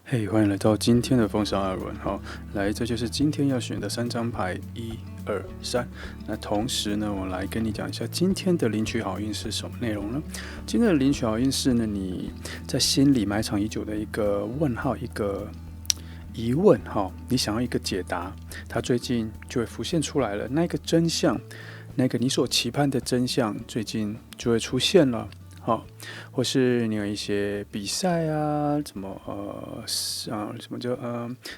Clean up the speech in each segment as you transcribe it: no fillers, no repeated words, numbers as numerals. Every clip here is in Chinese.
嘿，欢迎来到今天的风沙二轮。好，来，这就是今天要选的3张牌，1、2、3。那同时呢，我来跟你讲一下今天的领取好运是什么内容呢？今天的领取好运是呢，你在心里埋藏已久的一个问号，一个疑问，你想要一个解答，它最近就会浮现出来了。那个真相，那个你所期盼的真相，最近就会出现了。或是你有一些比赛啊，什么叫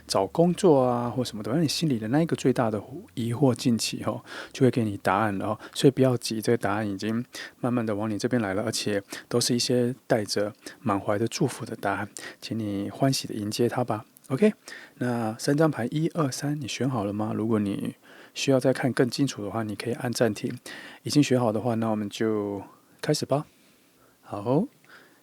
找工作啊，或什么的，让你心里的那一个最大的疑惑近期就会给你答案了所以不要急，这个答案已经慢慢的往你这边来了，而且都是一些带着满怀的祝福的答案，请你欢喜的迎接它吧。OK，那3张牌1、2、3，你选好了吗？如果你需要再看更清楚的话，你可以按暂停。已经选好的话，那我们就开始吧。好，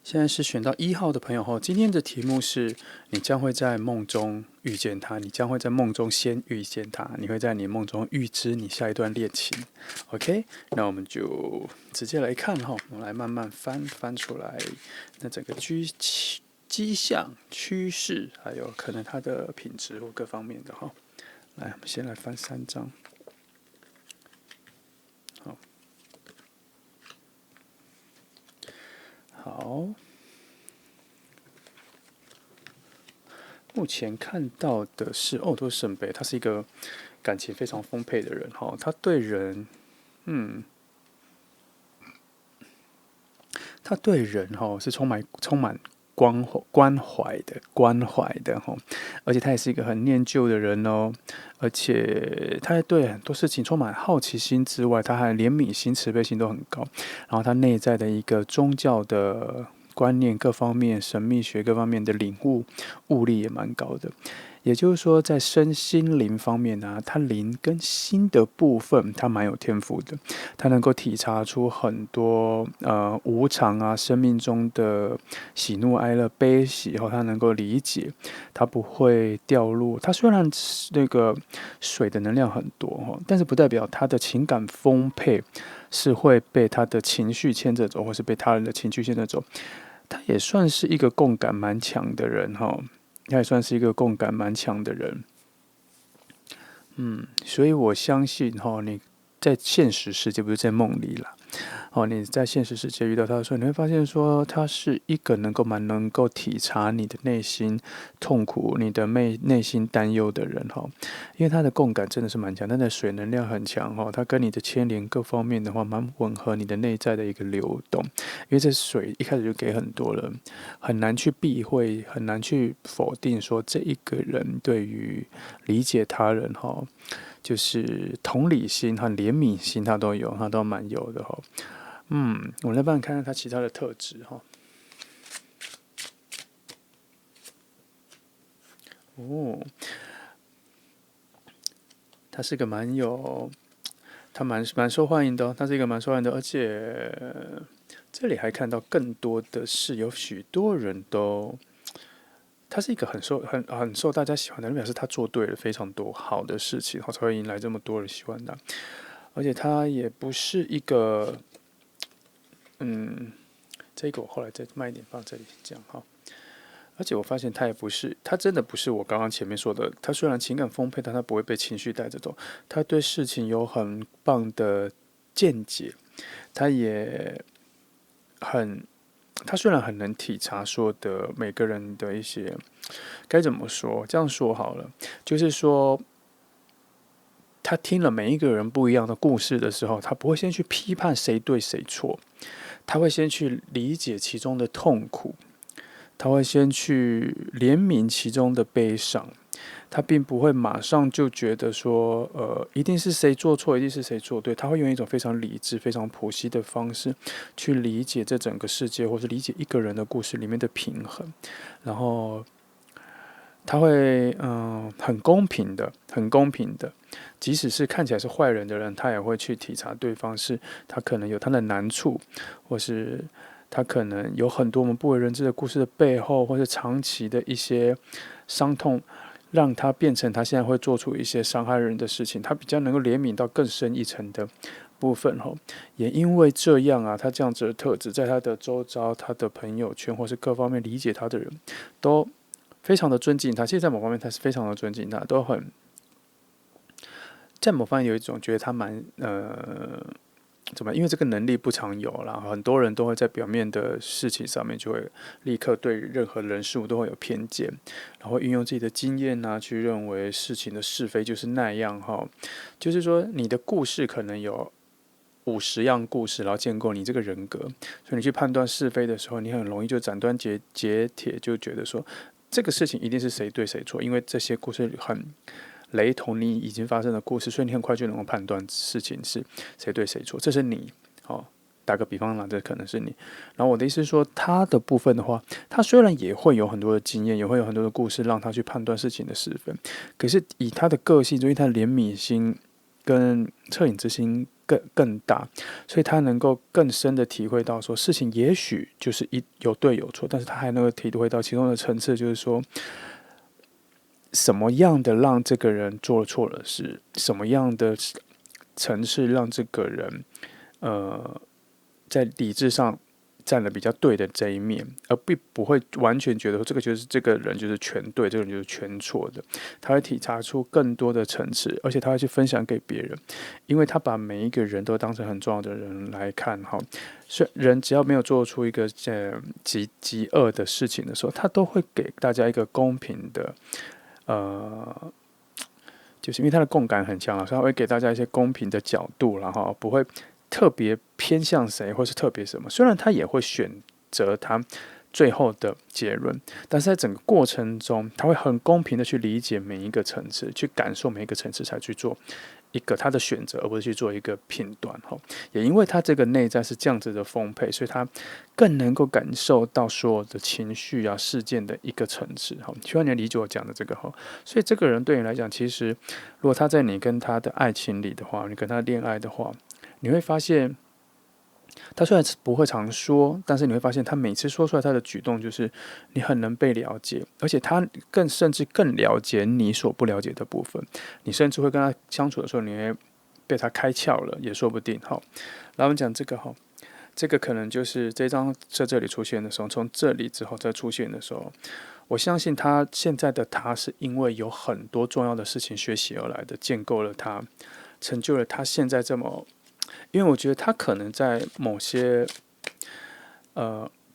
现在是选到1号的朋友后，今天的题目是：你将会在梦中遇见他，你将会在梦中先遇见他，你会在你梦中预知你下一段恋情。OK，那我们就直接来看我们来慢慢翻出来，那整个迹象、趋势，还有可能它的品质或各方面的来，我们先来翻3张。好，目前看到的是都是圣杯，他是一个感情非常丰沛的人他对人，他对人是充满关怀的而且他也是一个很念旧的人而且他对很多事情充满好奇心之外，他还怜悯心、慈悲心都很高，然后他内在的一个宗教的观念各方面、神秘学各方面的悟力也蛮高的。也就是说，在身心灵方面呢，他灵跟心的部分，他蛮有天赋的。他能够体察出很多无常啊，生命中的喜怒哀乐、悲喜他能够理解，他不会掉入。他虽然那个水的能量很多但是不代表他的情感丰沛是会被他的情绪牵着走，或是被他人的情绪牵着走。他也算是一个共感蛮强的人他也算是一个共感蛮强的人，所以我相信你在现实世界不是在梦里啦，你在现实世界遇到他的时候，你会发现说他是一个蛮能够体察你的内心痛苦、你的内心担忧的人因为他的共感真的是蛮强，他的水能量很强他跟你的牵连各方面的话蛮吻合你的内在的一个流动，因为这水一开始就给很多人，很难去避讳，很难去否定说这一个人对于理解他人就是同理心和怜悯心，他都有，他都蛮有的我们来帮你看看他其他的特质他是个蛮受欢迎的他是一个蛮受欢迎的，而且这里还看到更多的是有许多人都。他是一个很受大家喜欢的人，表示他做对了非常多好的事情，才会迎来这么多人喜欢他。而且他也不是一个，这个我后来再慢一点放这里讲而且我发现他也不是，他真的不是我刚刚前面说的。他虽然情感丰沛，但他不会被情绪带着走。他对事情有很棒的见解，他也很，他虽然很能体察说的每个人的一些该怎么说，这样说好了，就是说。他听了每一个人不一样的故事的时候，他不会先去批判谁对谁错，他会先去理解其中的痛苦，他会先去怜悯其中的悲伤，他并不会马上就觉得说，一定是谁做错，一定是谁做对，他会用一种非常理智、非常剖析的方式去理解这整个世界，或是理解一个人的故事里面的平衡，然后他会很公平的，很公平的，即使是看起来是坏人的人，他也会去体察对方是他可能有他的难处，或是他可能有很多我们不为人知的故事的背后，或是长期的一些伤痛，让他变成他现在会做出一些伤害人的事情，他比较能够怜悯到更深一层的部分也因为这样啊，他这样子的特质，在他的周遭、他的朋友圈或是各方面理解他的人都非常的尊敬他。其实，在某方面他是非常的尊敬他，都很在某方面有一种觉得他蛮怎么？因为这个能力不常有啦，很多人都会在表面的事情上面就会立刻对任何人事物都会有偏见，然后运用自己的经验啊，去认为事情的是非就是那样哈。就是说，你的故事可能有50样故事，然后建构你这个人格，所以你去判断是非的时候，你很容易就斩断截铁，就觉得说这个事情一定是谁对谁错，因为这些故事很雷同你已经发生的故事，所以你很快就能够判断事情是谁对谁错，这是你。打个比方啦，这可能是你。然后我的意思是说，他的部分的话，他虽然也会有很多的经验，也会有很多的故事让他去判断事情的是非，可是以他的个性，因为他的怜悯心跟恻隐之心更大，所以他能够更深的体会到说，事情也许就是有对有错，但是他还能够体会到其中的层次，就是说，什么样的让这个人做错了事，什么样的层次让这个人在理智上站了比较对的这一面，而并不会完全觉得说这个人就是全对，这个人就是全错的。他会体察出更多的层次，而且他会去分享给别人，因为他把每一个人都当成很重要的人来看哈。所以人只要没有做出一个极恶的事情的时候，他都会给大家一个公平的就是因为他的共感很强，所以他会给大家一些公平的角度，然后不会特别偏向谁，或是特别什么。虽然他也会选择他最后的结论，但是在整个过程中，他会很公平的去理解每一个层次，去感受每一个层次，才去做一个他的选择，而不是去做一个评断。也因为他这个内在是这样子的丰沛，所以他更能够感受到所有的情绪啊、事件的一个层次。希望你理解我讲的这个。所以这个人对你来讲，其实如果他在你跟他的爱情里的话，你跟他恋爱的话，你会发现，他虽然不会常说，但是你会发现他每次说出来他的举动，就是你很能被了解，而且他甚至更了解你所不了解的部分。你甚至会跟他相处的时候，你会被他开窍了，也说不定。好，来我们讲这个这个可能就是这张在这里出现的时候，从这里之后再出现的时候，我相信他现在的他是因为有很多重要的事情学习而来的，建构了他，成就了他现在这么。因为我觉得他可能在某些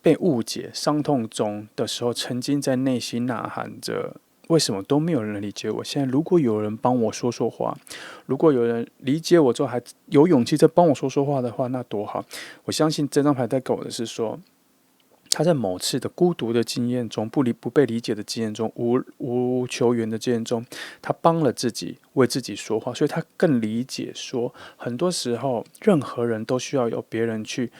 被误解、伤痛中的时候，曾经在内心呐喊着：为什么都没有人理解我？现在如果有人帮我说说话，如果有人理解我之后还有勇气再帮我说说话的话，那多好！我相信这张牌带给我的是说，他在某次的孤独的经验中、不被理解的经验中、无求援的经验中，他帮了自己，为自己说话，所以他更理解说，很多时候任何人都需要有别人去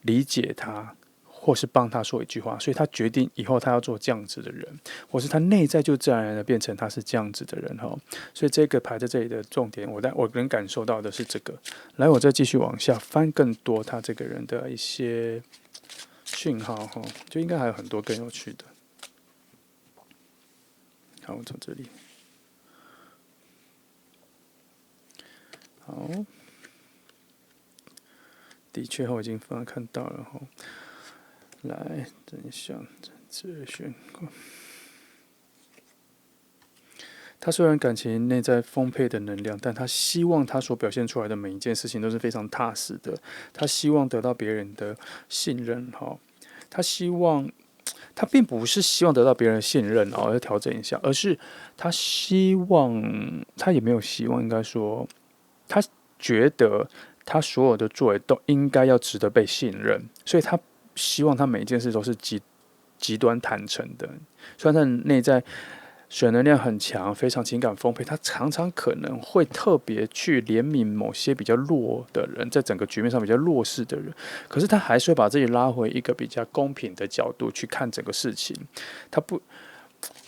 理解他，或是帮他说一句话，所以他决定以后他要做这样子的人，或是他内在就自然而然的变成他是这样子的人哈。所以这个排在这里的重点，我能感受到的是这个。来，我再继续往下翻更多他这个人的一些讯号哈，就应该还有很多更有趣的。好，我从这里，好，的确我已经看到了哈。来，等一下，这选过。他虽然感情内在丰沛的能量，但他希望他所表现出来的每一件事情都是非常踏实的。他希望得到别人的信任哈，他并不是希望得到别人的信任哦，要调整一下，而是他希望，他也没有希望，应该说，他觉得他所有的作为都应该要值得被信任，所以他希望他每一件事都是极端坦诚的。虽然他的内在水能量很强，非常情感丰沛，他常常可能会特别去怜悯某些比较弱的人，在整个局面上比较弱势的人，可是他还是会把自己拉回一个比较公平的角度去看整个事情。他不，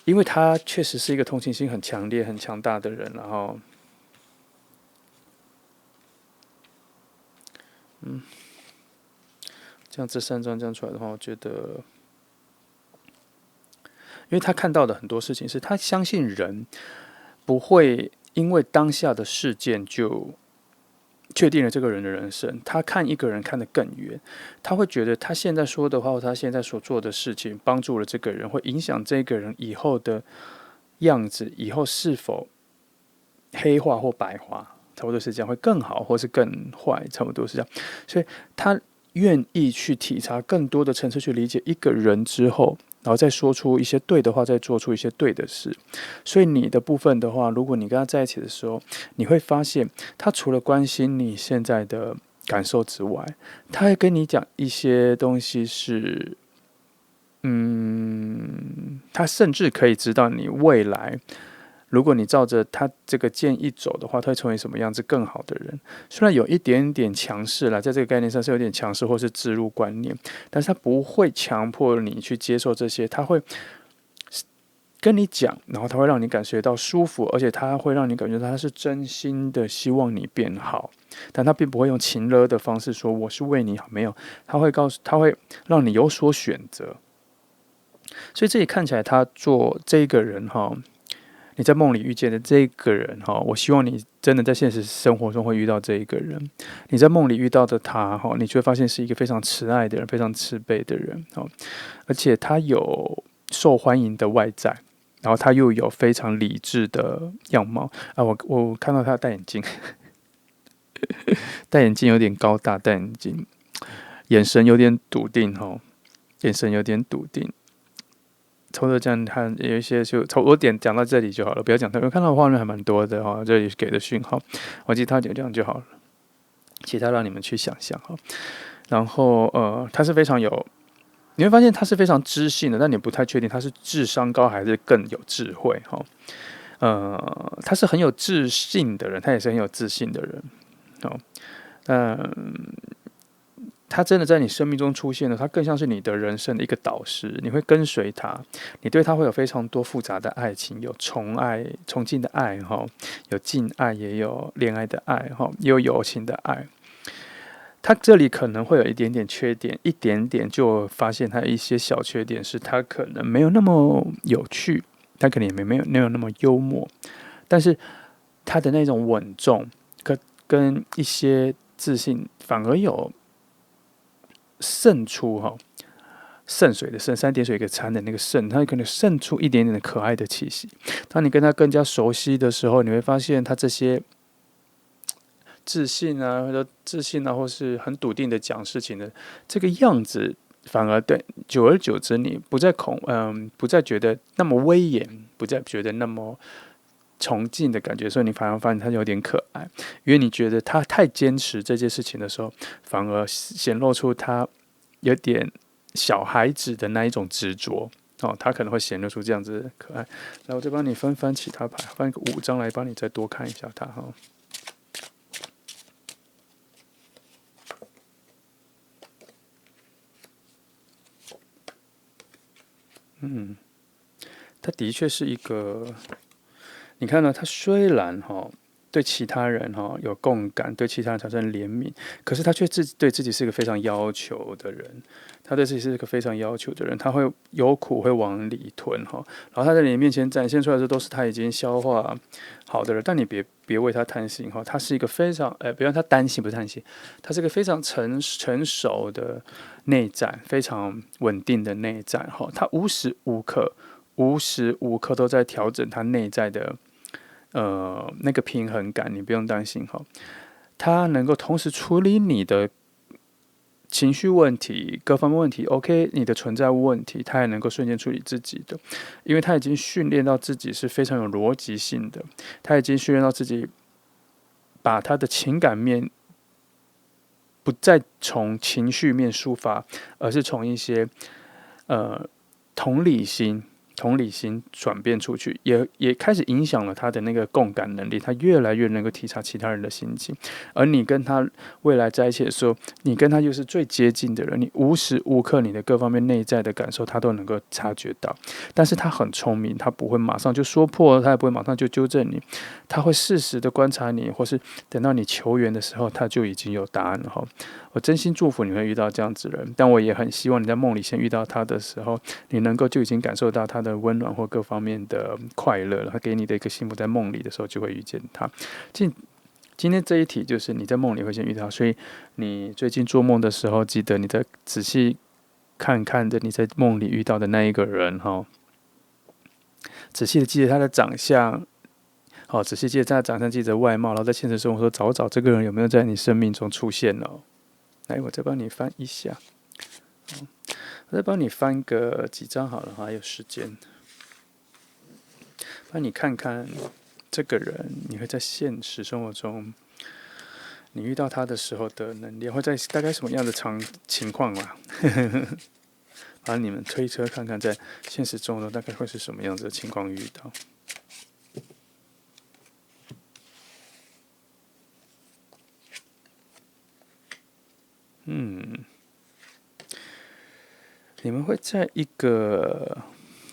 因为他确实是一个同情心很强烈、很强大的人，然后，这样这3张这样出来的话，我觉得。因为他看到的很多事情是他相信人不会因为当下的事件就确定了这个人的人生，他看一个人看得更远，他会觉得他现在说的话或他现在所做的事情帮助了这个人，会影响这个人以后的样子，以后是否黑化或白化，差不多是这样，会更好或是更坏，差不多是这样。所以他愿意去体察更多的层次去理解一个人之后，然后再说出一些对的话，再做出一些对的事。所以你的部分的话，如果你跟他在一起的时候，你会发现他除了关心你现在的感受之外，他会跟你讲一些东西是，他甚至可以知道你未来，如果你照着他这个建议走的话，他会成为什么样子更好的人。虽然有一点点强势啦，在这个概念上是有点强势或是置入观念，但是他不会强迫你去接受这些，他会跟你讲，然后他会让你感觉到舒服，而且他会让你感觉到他是真心的希望你变好，但他并不会用情勒的方式说我是为你好，没有，他会让你有所选择。所以这里看起来，他做这个人哈，你在梦里遇见的这个人哈，我希望你真的在现实生活中会遇到这一个人。你在梦里遇到的他哈，你就会发现是一个非常慈爱的人，非常慈悲的人哈，而且他有受欢迎的外在，然后他又有非常理智的样貌啊。我看到他戴眼镜，戴眼镜有点高大，戴眼镜，眼神有点笃定哈，眼神有点笃定。差不多这样看，有一些就我点讲到这里就好了，不要讲太多。看到的画面还蛮多的哈，这里给的讯号，我记得他讲这样就好了，其他让你们去想象哈。然后他是非常有，你会发现他是非常知性的，但你不太确定他是智商高还是更有智慧哈。他是很有自信的人，他也是很有自信的人哦。他真的在你生命中出现了，他更像是你的人生的一个导师，你会跟随他，你对他会有非常多复杂的爱情，有宠敬的爱哈，有敬爱，也有恋爱的爱哈，也有友情的爱。他这里可能会有一点点缺点，一点点就发现他一些小缺点，是他可能没有那么有趣，他可能也没有那么幽默，但是他的那种稳重跟一些自信，反而有渗出渗水的渗，三点水一个餐的那个渗，它可能渗出一点点的可爱的气息。当你跟他更加熟悉的时候，你会发现他这些自信啊，或是很笃定的讲事情的这个样子，反而对，久而久之，你不再觉得那么威严，不再觉得那么崇敬的感觉，所以你反而发现他有点可爱，因为你觉得他太坚持这件事情的时候，反而显露出他有点小孩子的那一种执着哦，他可能会显露出这样子的可爱。然后我再帮你翻其他牌，翻一个5张来帮你再多看一下他哈。他的确是一个。你看呢？他虽然对其他人有共感，对其他人产生怜悯，可是他却对自己是一个非常要求的人。他对自己是一个非常要求的人，他会有苦会往里吞然后他在你面前展现出来的都是他已经消化好的人。但你别为他担心他是一个非常别让他担心，不是担心，他是一个非常成熟的内在，非常稳定的内在他无时无刻都在调整他内在的。那个平衡感，你不用担心他能够同时处理你的情绪问题、各方面问题 ，OK， 你的存在物问题，他也能够瞬间处理自己的，因为他已经训练到自己是非常有逻辑性的，他已经训练到自己把他的情感面不再从情绪面抒发，而是从一些同理心转变出去，也开始影响了他的那个共感能力，他越来越能够体察其他人的心情。而你跟他未来在一起的时候，你跟他又是最接近的人，你无时无刻你的各方面内在的感受，他都能够察觉到。但是他很聪明，他不会马上就说破，他也不会马上就纠正你，他会适时的观察你，或是等到你求援的时候，他就已经有答案了我真心祝福你会遇到这样子的人，但我也很希望你在梦里先遇到他的时候，你能够就已经感受到他的温暖或各方面的快乐了。他给你的一个幸福，在梦里的时候就会遇见他。今天这一题就是你在梦里会先遇到，所以你最近做梦的时候，记得你再仔细看看着你在梦里遇到的那一个人哈，仔细的记得他的长相，好，仔细记得他的长相，记得外貌，然后在现实生活中找找这个人有没有在你生命中出现了。来，我再帮你翻一下，我再帮你翻个几张好了，还有时间，帮你看看这个人，你会在现实生活中，你遇到他的时候的能力会在大概什么样的情况啦？把你们推测看看，在现实中大概会是什么样子的情况遇到。你们会在一个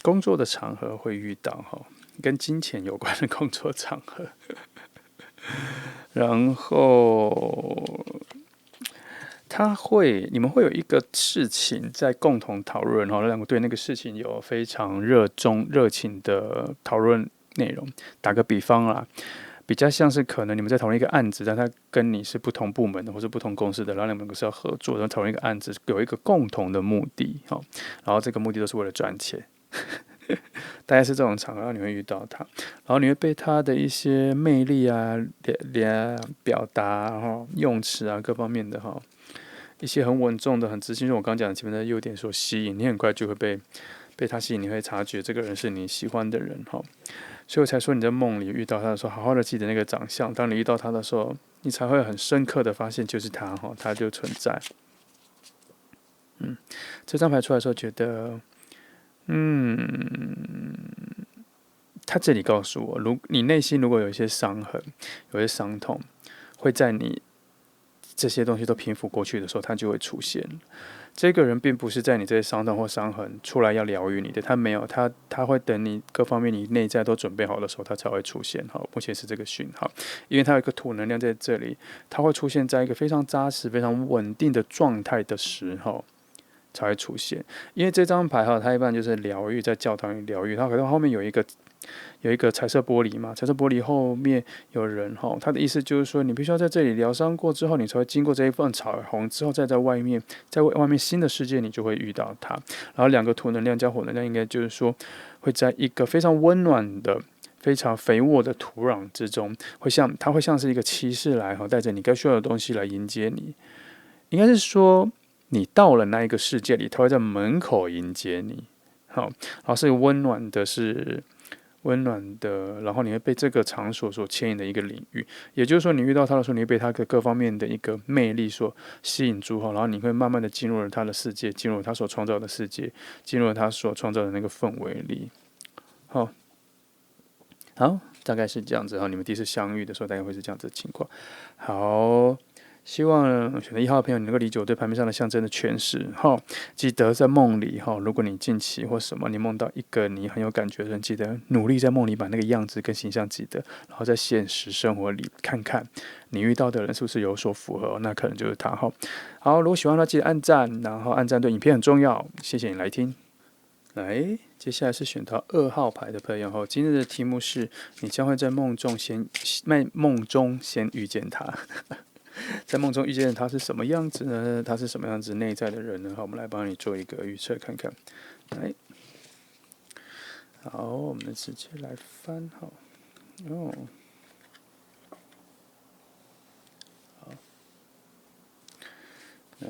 工作的场合会遇到哈，跟金钱有关的工作场合，然后你们会有一个事情在共同讨论，然后两个对那个事情有非常热情的讨论内容。打个比方啦，比较像是可能你们在讨论一个案子，但它跟你是不同部门的或是不同公司的，然后你们是要合作，然后讨论一个案子，有一个共同的目的，然后这个目的都是为了赚钱。大概是这种场合你会遇到他，然后你会被他的一些魅力啊、表达用词啊各方面的一些很稳重的、很自信，就我刚刚讲的前面的优点所吸引，你很快就会被他吸引，你会察觉这个人是你喜欢的人所以我才说你在梦里遇到他的时候，好好的记得那个长相。当你遇到他的时候，你才会很深刻的发现就是他他就存在。这张牌出来的时候觉得，他这里告诉我，你内心如果有一些伤痕、有一些伤痛，会在你这些东西都平复过去的时候，他就会出现。这个人并不是在你这些伤痛或伤痕出来要疗愈你的，他没有，他会等你各方面你内在都准备好的时候，他才会出现。目前是这个讯号，因为他有一个土能量在这里，他会出现在一个非常扎实、非常稳定的状态的时候才会出现。因为这张牌它一般就是疗愈，在教堂里疗愈，它可能后面有一个彩色玻璃嘛，彩色玻璃后面有人他的意思就是说，你必须要在这里疗伤过之后，你才会经过这一份彩虹之后，再在外面新的世界，你就会遇到它。然后两个土能量加火能量，应该就是说会在一个非常温暖的、非常肥沃的土壤之中，它会像是一个骑士来带着你该需要的东西来迎接你。应该是说，你到了那一个世界里，它会在门口迎接你。然后是温暖的，然后你会被这个场所所牵引的一个领域，也就是说，你遇到他的时候，你会被他的各方面的一个魅力所吸引住然后你会慢慢的进入了他的世界，进入了他所创造的世界，进入了他所创造的那个氛围里。好，大概是这样子你们第一次相遇的时候，大概会是这样子的情况。好。希望选择1号的朋友，你能够理解我对牌面上的象征的诠释。记得在梦里如果你近期或什么，你梦到一个你很有感觉的人，记得努力在梦里把那个样子跟形象记得，然后在现实生活里看看你遇到的人是不是有所符合，那可能就是他好，如果喜欢的话，记得按赞，然后按赞对影片很重要。谢谢你来听。来，接下来是选到2号牌的朋友今日的题目是：你将会在梦中先遇见他。在梦中遇见他是什么样子呢？他是什么样子内在的人呢？我们来帮你做一个预测看看。来，好，我们直接来翻好，来，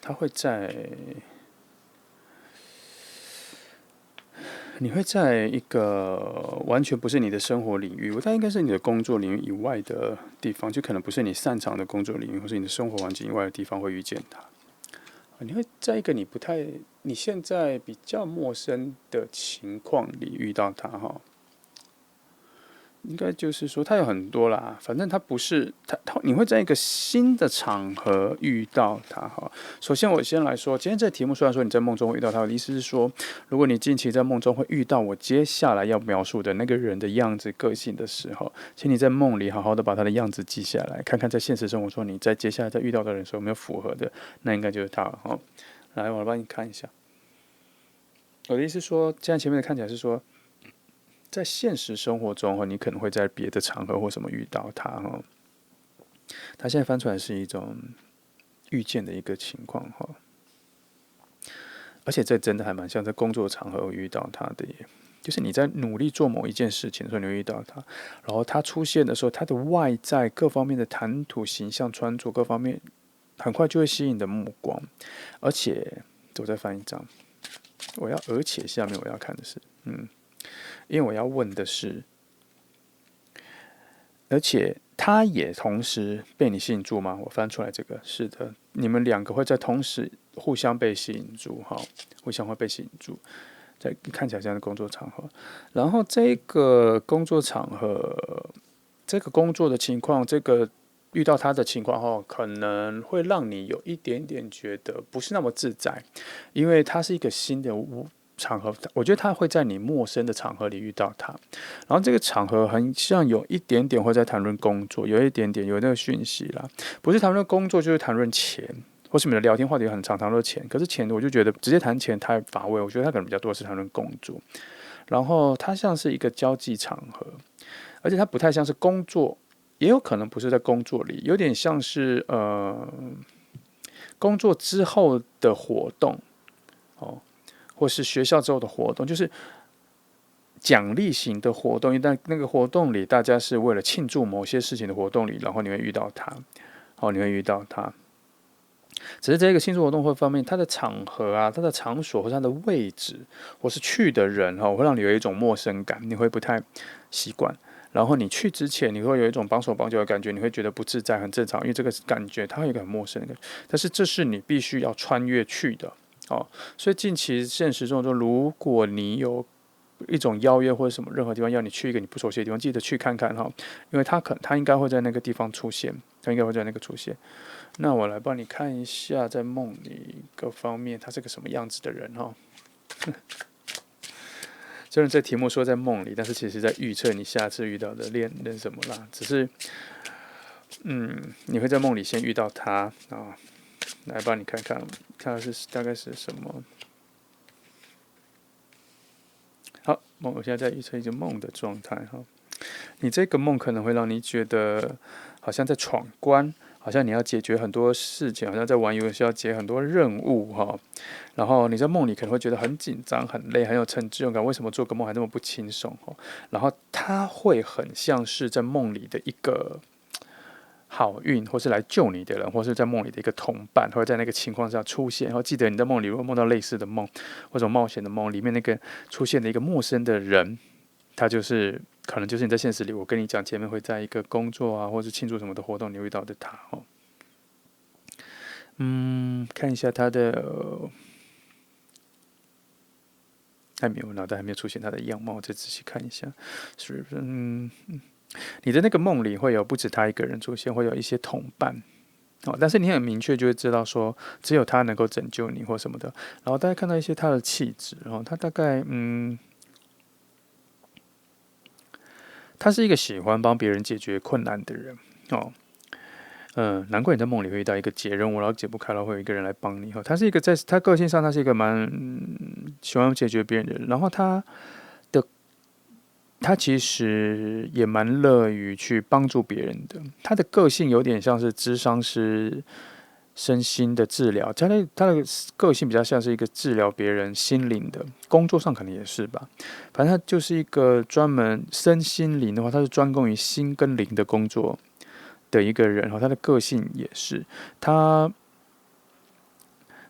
他会在。你会在一个完全不是你的生活领域，我猜应该是你的工作领域以外的地方，就可能不是你擅长的工作领域，或是你的生活环境以外的地方会遇见他。你会在一个你现在比较陌生的情况里遇到他应该就是说，他有很多啦，反正他不是你会在一个新的场合遇到他首先，我先来说，今天这个题目虽然说你在梦中会遇到他，的意思是说，如果你近期在梦中会遇到我接下来要描述的那个人的样子、个性的时候，请你在梦里好好的把他的样子记下来，看看在现实生活中你在接下来在遇到的人时候有没有符合的，那应该就是他了来，我来帮你看一下。我的意思是说，现在前面的看起来是说。在现实生活中你可能会在别的场合或什么遇到他他现在翻出来是一种遇见的一个情况而且这真的还蛮像在工作场合遇到他的耶。就是你在努力做某一件事情的时候，你会遇到他，然后他出现的时候，他的外在各方面的谈吐、形象、穿着各方面，很快就会吸引你的目光。而且，我再翻一张，而且下面我要看的是，因为我要问的是，而且他也同时被你吸引住吗？我翻出来这个，是的，你们两个会在同时互相被吸引住，互相会被吸引住。在看起来像是工作场合，然后这个工作场合，这个工作的情况，这个遇到他的情况可能会让你有一点点觉得不是那么自在，因为它是一个新的场合，我觉得他会在你陌生的场合里遇到他，然后这个场合很像有一点点会在谈论工作，有一点点有那个讯息啦，不是谈论工作就是谈论钱。或是你们的聊天话题很常谈论钱，可是钱我就觉得直接谈钱太乏味，我觉得他可能比较多是谈论工作，然后它像是一个交际场合，而且它不太像是工作，也有可能不是在工作里，有点像是工作之后的活动或是学校之后的活动，就是奖励型的活动，但那个活动里大家是为了庆祝某些事情的活动里，然后你会遇到他，你会遇到他。只是这个庆祝活动会方面，它的场合啊、它的场所或它的位置，或是去的人会让你有一种陌生感，你会不太习惯。然后你去之前，你会有一种绑手绑脚的感觉，你会觉得不自在，很正常，因为这个感觉它有一个很陌生的感觉。但是这是你必须要穿越去的所以近期现实中，如果你有一种邀约或者什么任何地方要你去一个你不熟悉的地方，记得去看看因为他应该会在那个地方出现，他应该会在那个出现。那我来帮你看一下，在梦里各方面他是个什么样子的人虽然这题目说在梦里，但是其实在预测你下次遇到的恋人什么啦。只是，你会在梦里先遇到他来帮你看看，看是大概是什么。好，我现在在预测一个梦的状态你这个梦可能会让你觉得好像在闯关。好像你要解决很多事情，好像在玩游戏要解很多任务然后你在梦里可能会觉得很紧张、很累、很有成就感。为什么做个梦还那么不轻松然后它会很像是在梦里的一个好运，或是来救你的人，或是在梦里的一个同伴，会在那个情况下出现。然后记得你在梦里如果梦到类似的梦或者冒险的梦，里面那个出现的一个陌生的人，他可能就是你在现实里，我跟你讲，前面会在一个工作啊，或是庆祝什么的活动，你会遇到的他看一下他的，我脑袋还没有出现他的样貌，再仔细看一下。你的那个梦里会有不止他一个人出现，会有一些同伴但是你很明确就会知道说，只有他能够拯救你或什么的。然后大家看到一些他的气质，然后他大概他是一个喜欢帮别人解决困难的人难怪你在梦里会遇到一个解任务，然后解不开了会有一个人来帮你他是一个在他个性上，他是一个蛮喜欢解决别人的人，然后他其实也蛮乐于去帮助别人的。他的个性有点像是諮商师身心的治疗，他的个性比较像是一个治疗别人心灵的，工作上可能也是吧。反正他就是一个专门身心灵的话，他是专攻于心跟灵的工作的一个人他的个性也是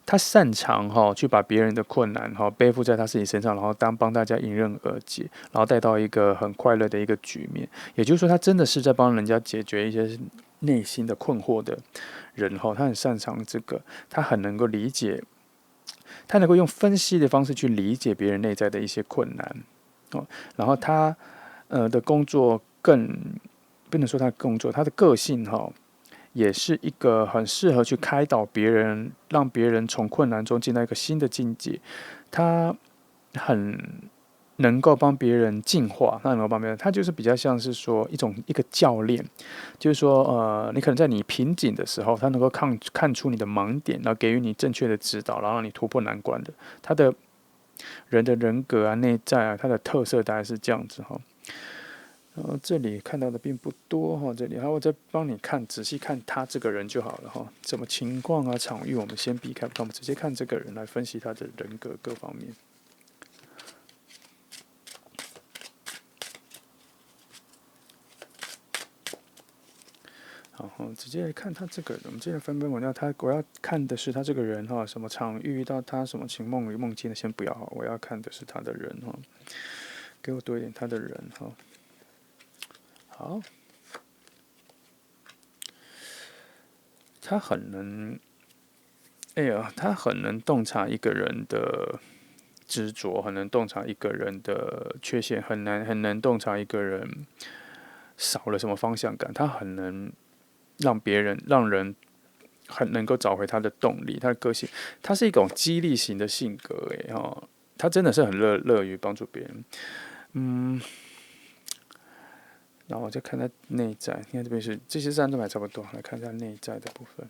他擅长去把别人的困难背负在他自己身上，然后帮大家迎刃而解，然后带到一个很快乐的一个局面。也就是说，他真的是在帮人家解决一些内心的困惑的人他很擅长这个，他很能够理解，他能够用分析的方式去理解别人内在的一些困难然后他的工作不能说他的工作，他的个性也是一个很适合去开导别人，让别人从困难中进到一个新的境界。他很能够帮别人进化，他就是比较像是说一个教练，就是说你可能在你瓶颈的时候，他能够看出你的盲点，然后给予你正确的指导，然后让你突破难关的。他的人的人格啊、内在啊，它的特色大概是这样子哈。然后这里看到的并不多哈，这里还我再帮你看仔细看他这个人就好了哈。什么情况啊、场域，我们先避开，我们直接看这个人来分析他的人格各方面。好，直接来看他这个人。我们接着分我要看的是他这个人哈，什么场域遇到他，什么情梦与梦境的先不要哈，我要看的是他的人哈。给我多一点他的人哈。好，他很能，他很能洞察一个人的执着，很能洞察一个人的缺陷，很能洞察一个人少了什么方向感，他很能让人很能够找回他的动力，他的个性，他是一种激励型的性格，他真的是很乐于帮助别人，然后我再看他内在，你看这边是这些3张牌差不多，来看一下内在的部分。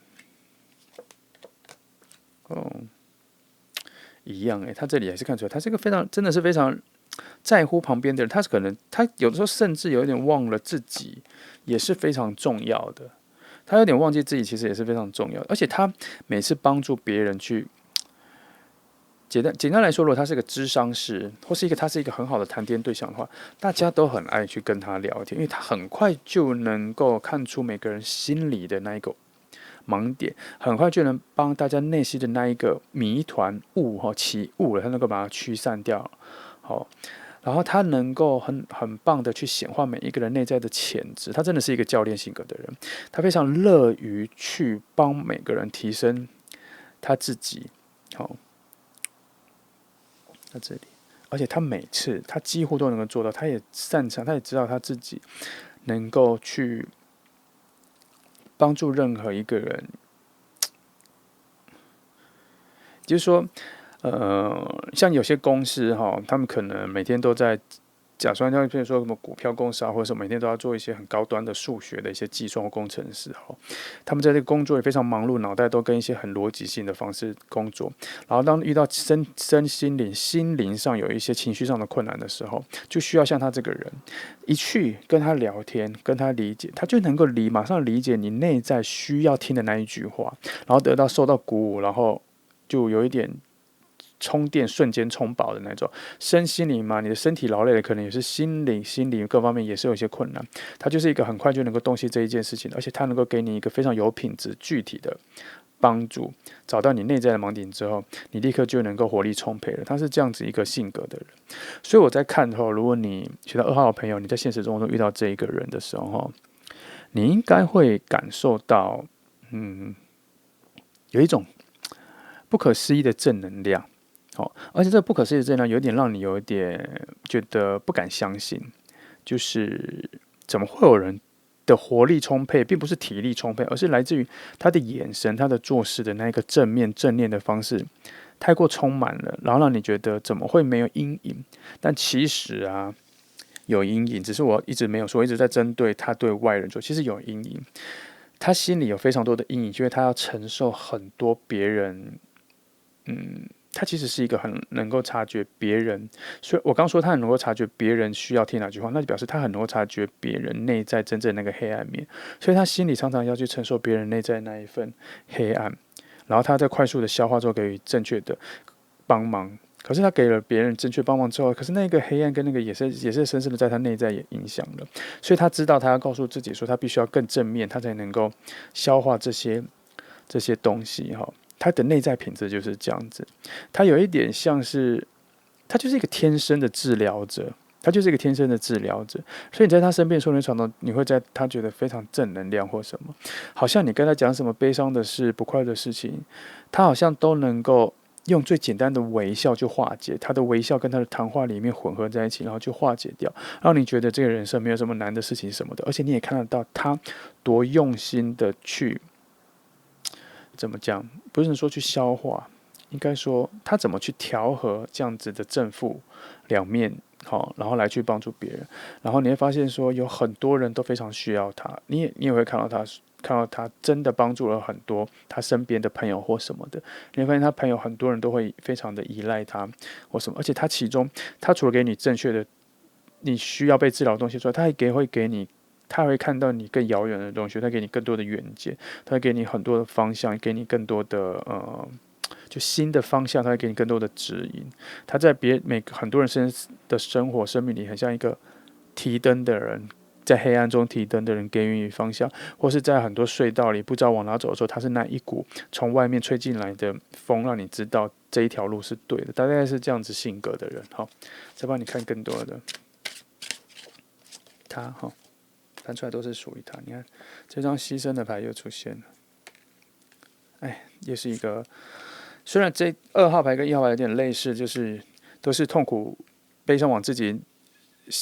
一样他这里还是看出来，他是一个真的是非常在乎旁边的人，他有的时候甚至有点忘了自己也是非常重要的，他有点忘记自己其实也是非常重要的，而且他每次帮助别人去。简单来说，如果他是个諮商师，或是他是一个很好的谈天对象的话，大家都很爱去跟他聊天，因为他很快就能够看出每个人心里的那一个盲点，很快就能帮大家内心的那一个谜团起雾了，他能够把它驱散掉。好，然后他能够很棒的去显化每一个人内在的潜质，他真的是一个教练性格的人，他非常乐于去帮每个人提升他自己。好。在这里，而且他几乎都能够做到，他也擅长，他也知道他自己能够去帮助任何一个人，就是说，像有些公司他们可能每天都在假装，像比如说什么股票公司啊，或者什么每天都要做一些很高端的数学的一些计算或工程师他们在这个工作也非常忙碌，脑袋都跟一些很逻辑性的方式工作。然后当遇到心灵上有一些情绪上的困难的时候，就需要像他这个人一去跟他聊天，跟他理解，他就能够马上理解你内在需要听的那一句话，然后受到鼓舞，然后就有一点充电，瞬间充饱的那种。身心灵嘛，你的身体劳累了，可能也是心理各方面也是有一些困难。它就是一个很快就能够洞悉这一件事情，而且它能够给你一个非常有品质、具体的帮助。找到你内在的盲点之后，你立刻就能够活力充沛了。他是这样子一个性格的人，所以我在看后，如果你学到2号的朋友，你在现实中遇到这一个人的时候，你应该会感受到，有一种不可思议的正能量。而且这个不可思议的正能量有点让你有一点觉得不敢相信，就是怎么会有人的活力充沛，并不是体力充沛，而是来自于他的眼神、他的做事的那一个正念的方式，太过充满了，然后让你觉得怎么会没有阴影？但其实有阴影，只是我一直没有说，一直在针对他对外人说，其实有阴影，他心里有非常多的阴影，因为他要承受很多别人，他其实是一个很能够察觉别人，所以我刚说他很能够察觉别人需要听哪句话，那就表示他很能够察觉别人内在真正那个黑暗面，所以他心里常常要去承受别人内在那一份黑暗，然后他在快速的消化之后给予正确的帮忙。可是他给了别人正确帮忙之后，可是那个黑暗跟那个也是深深的在他内在也影响了，所以他知道他要告诉自己说他必须要更正面，他才能够消化这些东西他的内在品质就是这样子，他有一点像是，他就是一个天生的治疗者，所以你在他身边的时候，你会在他觉得非常正能量或什么，好像你跟他讲什么悲伤的事、不快乐的事情，他好像都能够用最简单的微笑就化解，他的微笑跟他的谈话里面混合在一起，然后就化解掉，让你觉得这个人生没有什么难的事情什么的，而且你也看得到他多用心的去。怎么讲？不是说去消化，应该说他怎么去调和这样子的正负两面，然后来去帮助别人。然后你会发现说，有很多人都非常需要他，你也会看到他看到他真的帮助了很多他身边的朋友或什么的，你会发现他朋友很多人都会非常的依赖他或什么，而且他其中他除了给你正确的你需要被治疗的东西之外，他会给你。他会看到你更遥远的东西，他给你更多的远见，他会给你很多的方向，给你更多的就新的方向，他会给你更多的指引。他在很多人的生活生命里，很像一个提灯的人，在黑暗中提灯的人给予你方向，或是在很多隧道里不知道往哪走的时候，他是那一股从外面吹进来的风，让你知道这一条路是对的。大概是这样子性格的人。好，再帮你看更多的他哈。翻出来都是属于他。你看这张牺牲的牌又出现了，哎，也是一个。虽然这2号牌跟1号牌有点类似，就是都是痛苦、悲伤往自己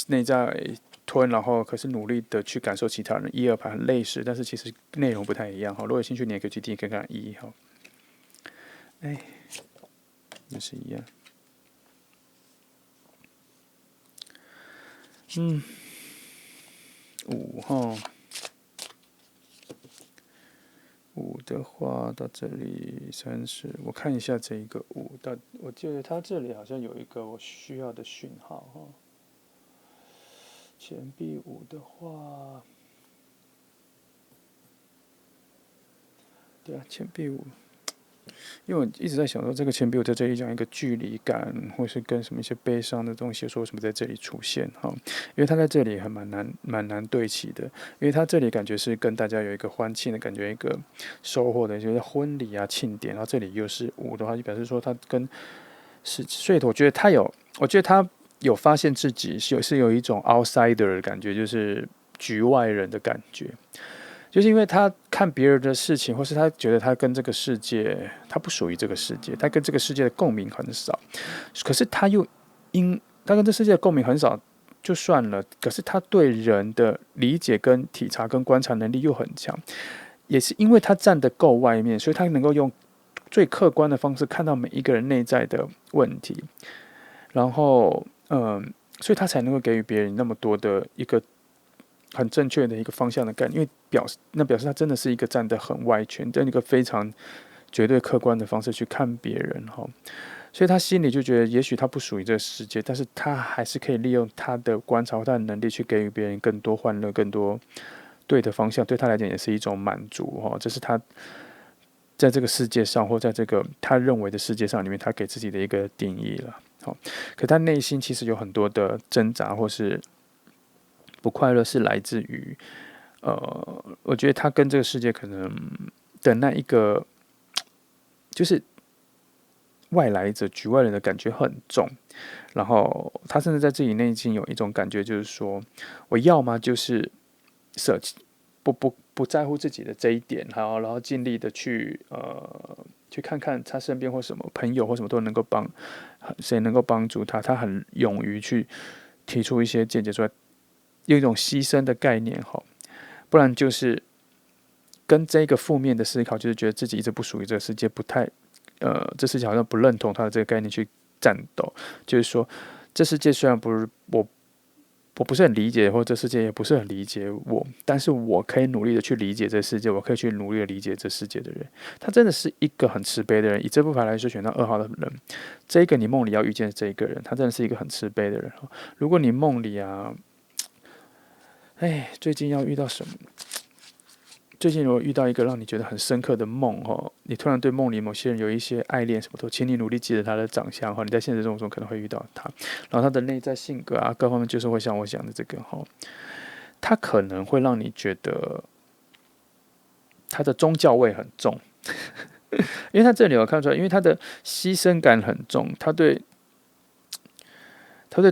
内在吞，然后可是努力的去感受其他人。1、2牌很类似，但是其实内容不太一样哈。如果有兴趣，你也可以去听看看1号。哎，也是一样。5号，5的话到这里30，我看一下这一个5，我记得它这里好像有一个我需要的讯号哈。钱币5的话，对啊，钱币5。因为我一直在想说，这个钱币我在这里讲一个距离感，或是跟什么一些悲伤的东西，说为什么在这里出现哈？因为它在这里还蛮难对齐的，因为它这里感觉是跟大家有一个欢庆的感觉，一个收获的，就是婚礼啊庆典，然后这里又是5的话，就表示说他所以我觉得他有发现自己是有一种 outsider 的感觉，就是局外人的感觉。就是因为他看别人的事情，或是他觉得他跟这个世界，他不属于这个世界，他跟这个世界的共鸣很少。可是他跟这世界的共鸣很少就算了，可是他对人的理解、跟体察、跟观察能力又很强。也是因为他站得够外面，所以他能够用最客观的方式看到每一个人内在的问题，然后所以他才能够给予别人那么多的一个很正确的一个方向的概念，因为表示他真的是一个站得很外圈，在一个非常绝对客观的方式去看别人哈，所以他心里就觉得，也许他不属于这个世界，但是他还是可以利用他的观察、他的能力去给予别人更多欢乐、更多对的方向，对他来讲也是一种满足哈。这是他在这个世界上，或在这个他认为的世界上里面，他给自己的一个定义了。好，可他内心其实有很多的挣扎，或是不快乐是来自于，我觉得他跟这个世界可能的那一个，就是外来者、局外人的感觉很重，然后他甚至在自己内心有一种感觉，就是说，我要么就是舍弃，不在乎自己的这一点，然后尽力的去看看他身边或什么朋友或什么都能够谁能够帮助他，他很勇于去提出一些见解出来。有一种牺牲的概念哈，不然就是跟这个负面的思考，就是觉得自己一直不属于这个世界，不太这世界好像不认同他的这个概念去战斗，就是说这世界虽然不是我不是很理解，或者这世界也不是很理解我，但是我可以努力的去理解这世界，我可以去努力的理解这世界的人。他真的是一个很慈悲的人，以这副牌来说，选到2号的人，这个你梦里要遇见的这一个人，他真的是一个很慈悲的人。如果你梦里啊。最近要遇到什么？最近如果遇到一个让你觉得很深刻的梦你突然对梦里某些人有一些爱恋什么的，请你努力记得他的长相你在现实生活中可能会遇到他，然后他的内在性格啊各方面就是会像我讲的这个他可能会让你觉得他的宗教味很重，因为他这里我看出来，因为他的牺牲感很重，他对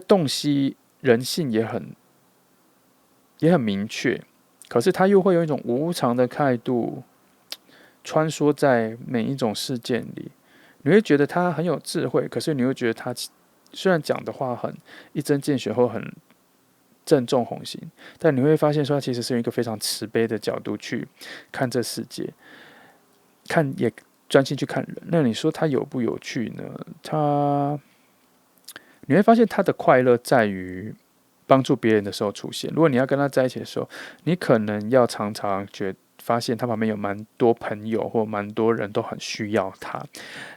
洞悉人性也很明确，可是他又会有一种无常的态度穿梭在每一种事件里，你会觉得他很有智慧，可是你会觉得他虽然讲的话很一针见血或很正中红心，但你会发现说他其实是用一个非常慈悲的角度去看这世界，也专心去看人。那你说他有不有趣呢？你会发现他的快乐在于帮助别人的时候出现。如果你要跟他在一起的时候，你可能要常常发现他旁边有蛮多朋友或蛮多人都很需要他，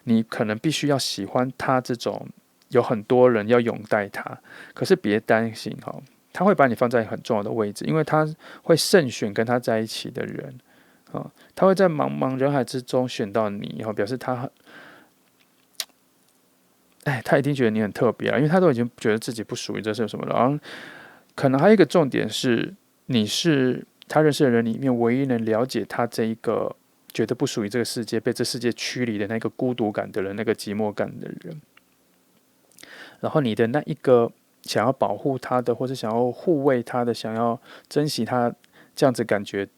你可能必须要喜欢他这种有很多人要拥戴他，可是别担心他会把你放在很重要的位置，因为他会慎选跟他在一起的人他会在茫茫人海之中选到你，表示他一定觉得你很特别因为他都已经觉得自己不属于这是什么了。然后可能还有一个重点是，你是他认识的人里面唯一能了解他这一个觉得不属于这个世界、被这世界驱离的那个孤独感的人、那个寂寞感的人。然后你的那一个想要保护他的，或者想要护卫他的、想要珍惜他这样子感觉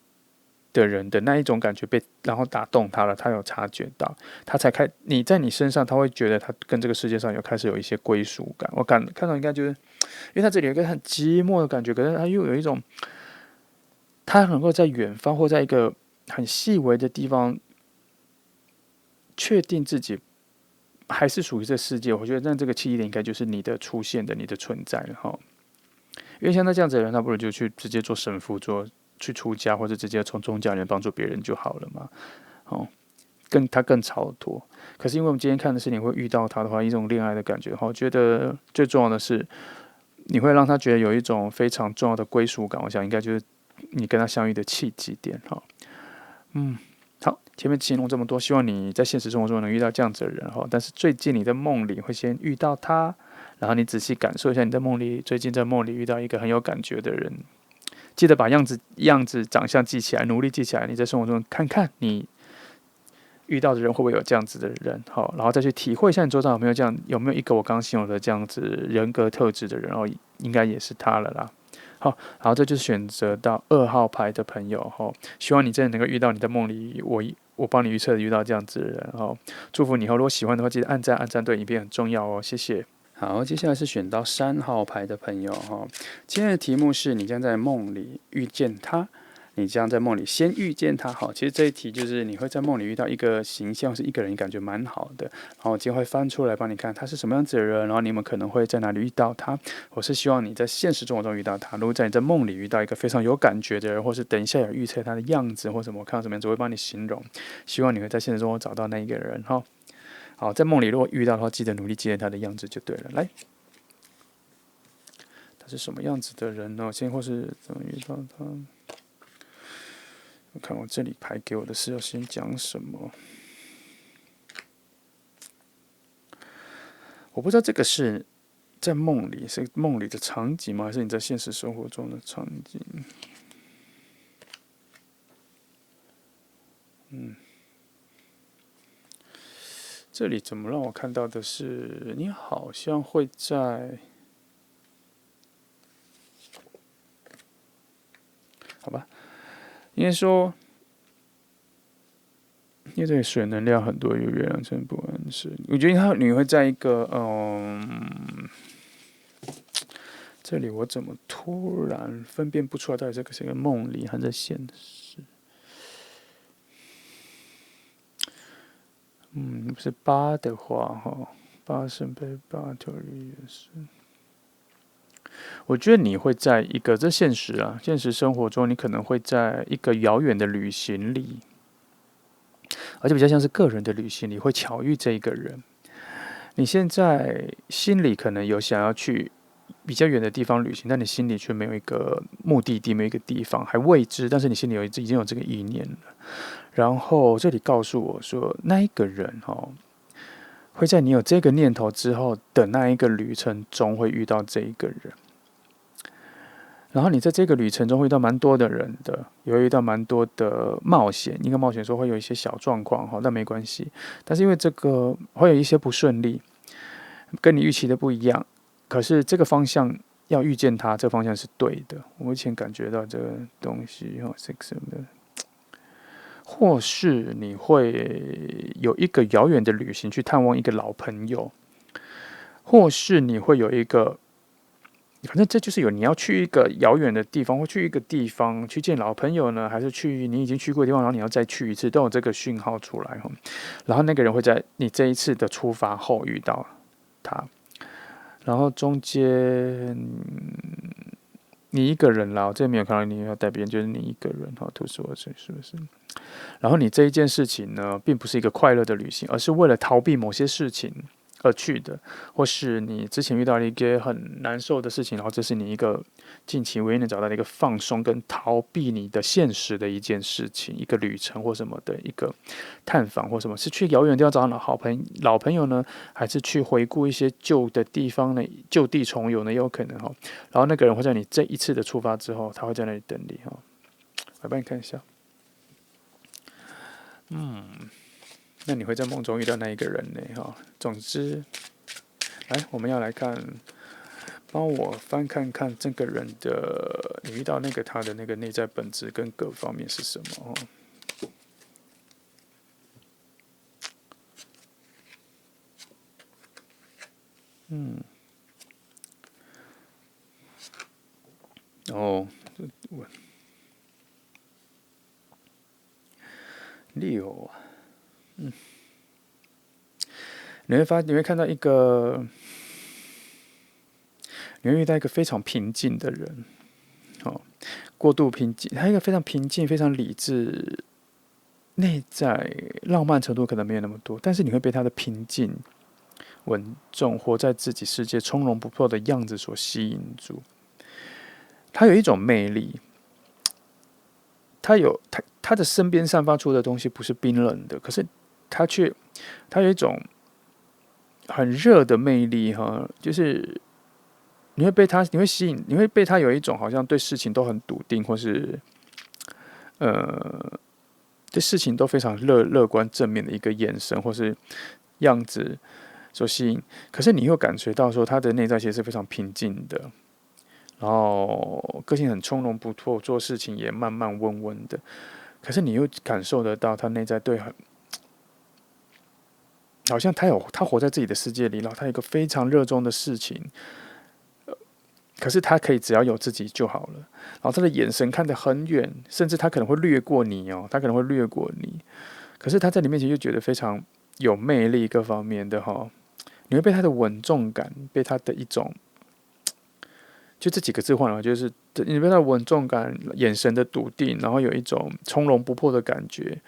的人的那一种感觉然后打动他了，他有察觉到，他才你在你身上，他会觉得他跟这个世界上开始有一些归属感。我看到应该就是，因为他这里有一个很寂寞的感觉，可是他又有一种，他能够在远方或在一个很细微的地方，确定自己还是属于这世界。我觉得那这个契机点应该就是你的出现的，你的存在了哈。因为像他这样子的人，他不如就去直接做神父，去出家，或者直接从宗教里面帮助别人就好了嘛。他更超脱。可是因为我们今天看的是你会遇到他的话，一种恋爱的感觉，我觉得最重要的是，你会让他觉得有一种非常重要的归属感。我想应该就是你跟他相遇的契机点哈。好，前面形容这么多，希望你在现实生活中能遇到这样子的人哈。但是最近你在梦里会先遇到他，然后你仔细感受一下你在梦里最近在梦里遇到一个很有感觉的人，记得把样子、长相记起来，努力记起来。你在生活中看看你遇到的人会不会有这样子的人，好，然后再去体会一下你周遭有没有一个我刚刚形容的这样子人格特质的人，应该也是他了啦。好，然后这就是选择到2号牌的朋友希望你真的能够遇到你在梦里我帮你预测的遇到这样子的人祝福你如果喜欢的话，记得按赞对影片很重要谢谢。好，接下来是选到3号牌的朋友今天的题目是你将在梦里遇见他，你将在梦里先遇见他。好，其实这一题就是你会在梦里遇到一个形象是一个人，你感觉蛮好的，然后我今天会翻出来帮你看他是什么样子的人，然后你们可能会在哪里遇到他。我是希望你在现实生活中遇到他，如果在你在梦里遇到一个非常有感觉的人，或是等一下有预测他的样子或什么，我看到什么样子我会帮你形容，希望你会在现实中找到那一个人好，在梦里如果遇到的话，记得努力记得他的样子就对了。来，他是什么样子的人呢？先或是怎么遇到他？我看我这里排给我的是要先讲什么，我不知道这个是在梦里是梦里的场景吗？还是你在现实生活中的场景？这里怎么让我看到的是你好像会在，好吧，应该说。因为这里水能量很多，有月亮真不安是。我觉得你会在一个这里我怎么突然分辨不出来到底这个是一个梦里还是现实？不是8的话8圣杯8特律也是。我觉得你会在一个这现实生活中，你可能会在一个遥远的旅行里。而且比较像是个人的旅行，你会巧遇这一个人。你现在心里可能有想要去比较远的地方旅行，但你心里却没有一个目的地，没有一个地方，还未知。但是你心里已经有这个意念了。然后这里告诉我说，那一个人会在你有这个念头之后的那一个旅程中会遇到这一个人。然后你在这个旅程中会遇到蛮多的人的，也会遇到蛮多的冒险。应该冒险的时候会有一些小状况但没关系。但是因为这个会有一些不顺利，跟你预期的不一样。可是这个方向要遇见他，这个方向是对的。我目前感觉到这个东西，6的，或是你会有一个遥远的旅行去探望一个老朋友，或是你会有一个。反正这就是你要去一个遥远的地方，或去一个地方去见老朋友呢，还是去你已经去过的地方，然后你要再去一次，都有这个讯号出来然后那个人会在你这一次的出发后遇到他，然后中间你一个人啦，我这没有看到你要带别人，就是你一个人哈，图书是不是？然后你这一件事情呢，并不是一个快乐的旅行，而是为了逃避某些事情而去的，或是你之前遇到了一个很难受的事情，然后这是你一个近期唯一能找到的一个放松跟逃避你的现实的一件事情，一个旅程或什么的一个探访或什么，是去遥远的地方找到老朋友呢，还是去回顾一些旧的地方呢？就地重游呢，也有可能哈。然后那个人会在你这一次的出发之后，他会在那里等你哈。来帮你看一下，那你会在梦中遇到那一个人呢哈。总之，来我们要来看，帮我翻看看这个人的，你遇到那个他的那个内在本质跟各方面是什么哦。哦，6啊，你会看到一个，你会遇到一个非常平静的人，哦，过度平静，他一个非常平静、非常理智，内在浪漫程度可能没有那么多，但是你会被他的平静、稳重、活在自己世界、从容不迫的样子所吸引住。他有一种魅力，他的身边散发出的东西不是冰冷的，可是他有一种很热的魅力哈，就是你会吸引，你会被他有一种好像对事情都很笃定，或是对事情都非常乐观正面的一个眼神或是样子所吸引。可是你又感觉到说他的内在其实是非常平静的，然后个性很从容不迫，做事情也慢慢温温的。可是你又感受得到他内在好像他活在自己的世界里，然后他有一个非常热衷的事情，可是他可以只要有自己就好了。然后他的眼神看得很远，甚至他可能会略过你哦，他可能会略过你。可是他在你面前就觉得非常有魅力，各方面的哈，你会被他的稳重感，被他的一种，就这几个字换了，就是你被他的稳重感、眼神的笃定，然后有一种从容不迫的感觉。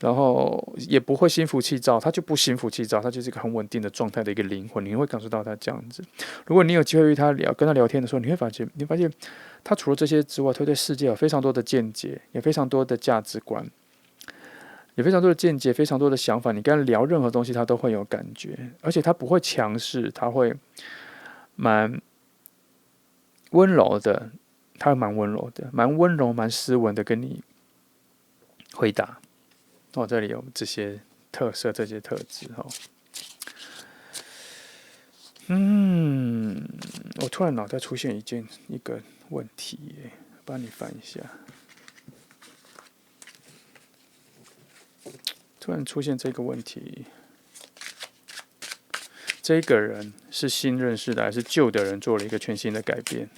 然后也不会心浮气躁，他就不心浮气躁，他就是一个很稳定的状态的一个灵魂，你会感受到他这样子。如果你有机会跟他聊天的时候，你发现他除了这些之外，他对世界有非常多的见解，也非常多的价值观，也非常多的见解，非常多的想法。你跟他聊任何东西，他都会有感觉，而且他不会强势，他会蛮温柔的，蛮温柔的，蛮温柔、蛮斯文的跟你回答。哦，这里有这些特色，这些特质哈。我突然脑袋出现一个问题耶，帮你翻一下。突然出现这个问题，这个人是新认识的还是旧的人做了一个全新的改变？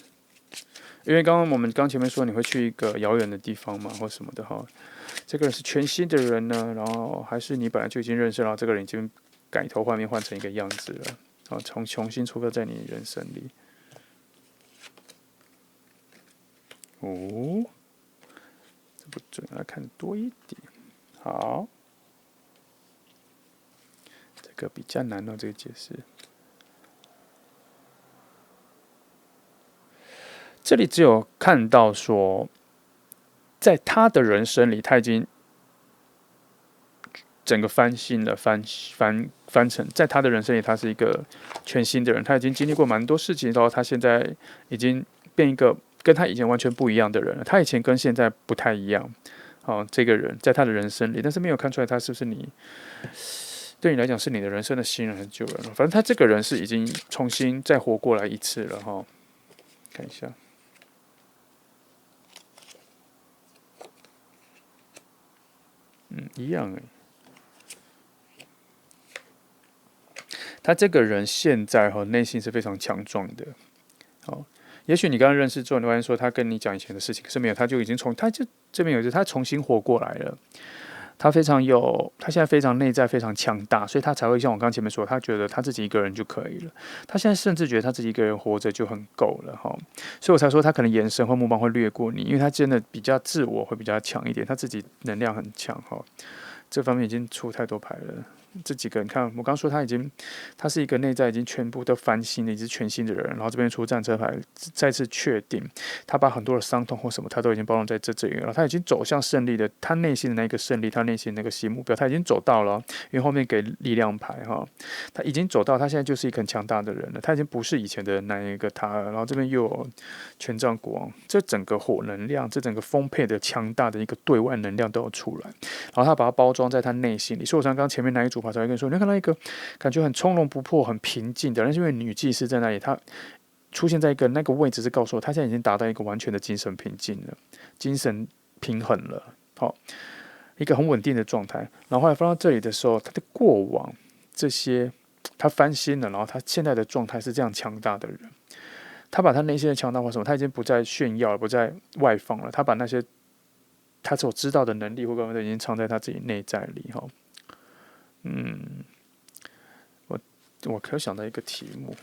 因为我们前面说你会去一个遥远的地方嘛，或什么的哈。这个人是全新的人呢，然后还是你本来就已经认识了，这个人已经改头换面换成一个样子了，然后重新出现在你人生里。哦，这不准，来看多一点。好，这个比较难哦，这个解释。这里只有看到说，在他的人生里，他已经整个翻新了，翻成，在他的人生里，他是一个全新的人，他已经经历过蛮多事情，然后他现在已经变一个跟他以前完全不一样的人了。他以前跟现在不太一样，这个人在他的人生里，但是没有看出来他是不是对你来讲是你的人生的新人还是旧人了。反正他这个人是已经重新再活过来一次了哈。看一下。一样他这个人现在内心是非常强壮的。也许你刚刚认识之后，你发现说他跟你讲以前的事情，可是没有，他就已经他就这边有他重新活过来了。他现在非常内在非常强大，所以他才会像我刚前面说，他觉得他自己一个人就可以了。他现在甚至觉得他自己一个人活着就很够了哈，所以我才说他可能眼神或目光会掠过你，因为他真的比较自我会比较强一点，他自己能量很强哈，这方面已经出太多牌了。这几个你看，我刚说他是一个内在已经全部都翻新的，已经是全新的人，然后这边出战车牌，再次确定他把很多的伤痛或什么，他都已经包容在这里了，他已经走向胜利的，他内心的那个胜利，他内心的那个新目标，他已经走到了，因为后面给力量牌哈，他已经走到，他现在就是一个很强大的人了，他已经不是以前的那一个他了，然后这边又有权杖国王，这整个火能量，这整个丰沛的强大的一个对外能量都有出来，然后他把它包装在他内心里，所以我刚刚前面那一组牌才会跟你说，你看到一个感觉很从容不迫、很平静的，但是因为女祭司在那里，她出现在一个那个位置，是告诉我，她现在已经达到一个完全的精神平静了，精神平衡了，好，一个很稳定的状态。然后后来放到这里的时候，她的过往这些，她翻新了，然后她现在的状态是这样强大的人，她把她内心的强大或什么，她已经不再炫耀了，不再外放了，她把那些她所知道的能力或各方面都已经藏在她自己内在里，哈。我可想到一个题目，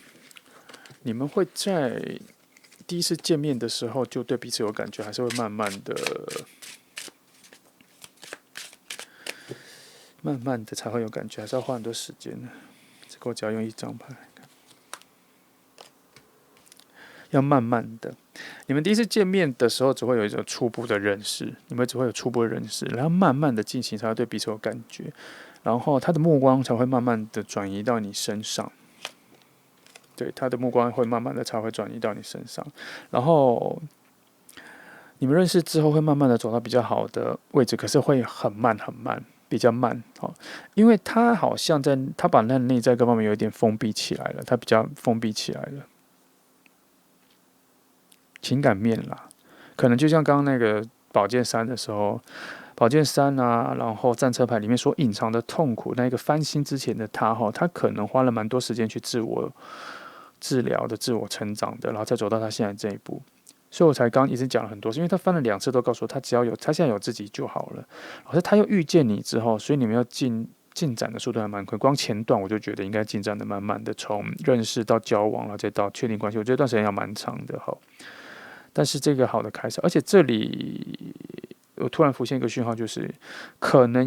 你们会在第一次见面的时候就对彼此有感觉，还是会慢慢的才会有感觉，还是要花很多时间呢？这个我只要用一张牌来看，要慢慢的。你们第一次见面的时候，只会有一种初步的认识，你们只会有初步的认识，然后慢慢的进行，才会对彼此有感觉。然后他的目光才会慢慢的转移到你身上，对，他的目光会慢慢的才会转移到你身上，然后你们认识之后会慢慢的走到比较好的位置，可是会很慢很慢，比较慢，因为他好像他把那内在各方面有一点封闭起来了，他比较封闭起来了，情感面啦，可能就像刚刚那个宝剑三的时候。宝剑三啊，然后战车牌里面所隐藏的痛苦，那个翻新之前的他他可能花了蛮多时间去自我治疗的、自我成长的，然后再走到他现在这一步。所以我才刚一直讲了很多，是因为他翻了2次都告诉我，他他现在有自己就好了。可是他又遇见你之后，所以你们要进展的速度还蛮快。光前段我就觉得应该进展的慢慢的，从认识到交往，然后再到确定关系，我觉得这段时间要蛮长的哈。但是这个好的开始，而且这里。我突然浮现一个讯号，就是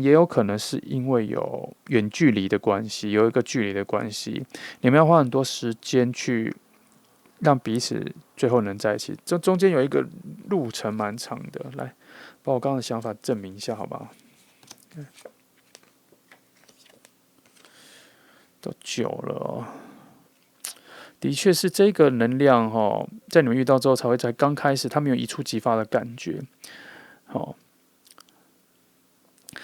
也有可能是因为有远距离的关系，有一个距离的关系，你们要花很多时间去让彼此最后能在一起。这中间有一个路程蛮长的，来把我刚刚的想法证明一下，好不好？都久了哦，的确是这个能量在你们遇到之后才刚开始，它没有一触即发的感觉。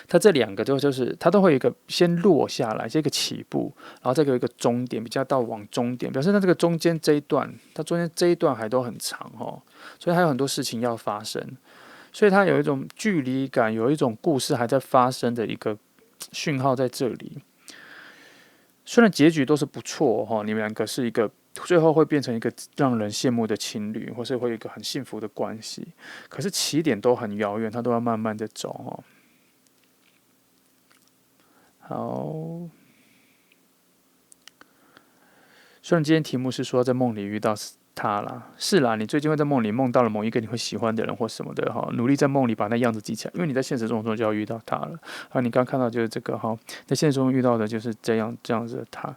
它这2个就是它都会有一个先落下来，这个起步，然后再有一个终点，比较到往终点，表示它这个中间这一段，它中间这一段还都很长所以还有很多事情要发生，所以它有一种距离感，有一种故事还在发生的一个讯号在这里。虽然结局都是不错你们2个是一个最后会变成一个让人羡慕的情侣，或是会有一个很幸福的关系，可是起点都很遥远，它都要慢慢的走好，虽然今天题目是说在梦里遇到他啦，是啦，你最近会在梦里梦到了某一个你会喜欢的人或什么的努力在梦里把那样子记起来，因为你在现实生活中就要遇到他了。你刚看到就是这个在现实中遇到的就是这样子的他，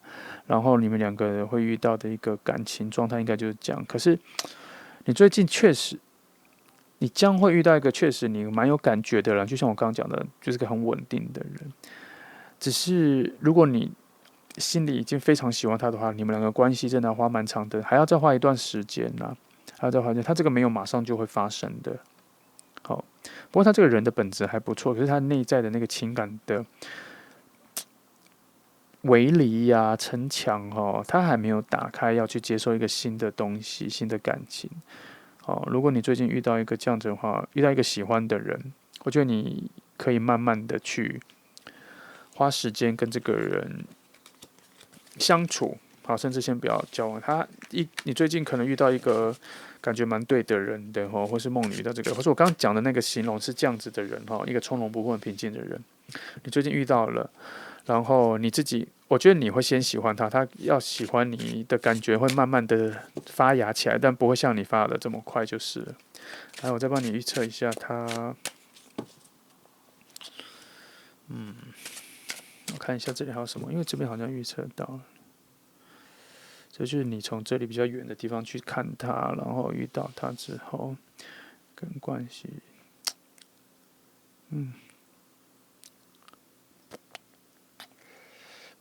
然后你们2个人会遇到的一个感情状态应该就是这样。可是你最近确实，你将会遇到一个确实你蛮有感觉的人，就像我刚刚讲的，就是个很稳定的人。只是如果你心里已经非常喜欢他的话，你们2个关系真的要花蛮长的，还要再花一段时间还要再花一段，他这个没有马上就会发生的。好，不过他这个人的本质还不错，可是他内在的那个情感的围篱呀、城墙他还没有打开，要去接受一个新的东西、新的感情。如果你最近遇到一个这样子的话，遇到一个喜欢的人，我觉得你可以慢慢的去花时间跟这个人相处，甚至先不要交往。你最近可能遇到一个感觉蛮对的人的或是梦里遇到这个，或是我刚刚讲的那个形容是这样子的人一个从容不迫、很平静的人，你最近遇到了，然后你自己，我觉得你会先喜欢他，他要喜欢你的感觉会慢慢的发芽起来，但不会像你发芽的这么快就是了。来，我再帮你预测一下他，我看一下这里还有什么，因为这边好像预测到了。这就是你从这里比较远的地方去看他，然后遇到他之后跟关系，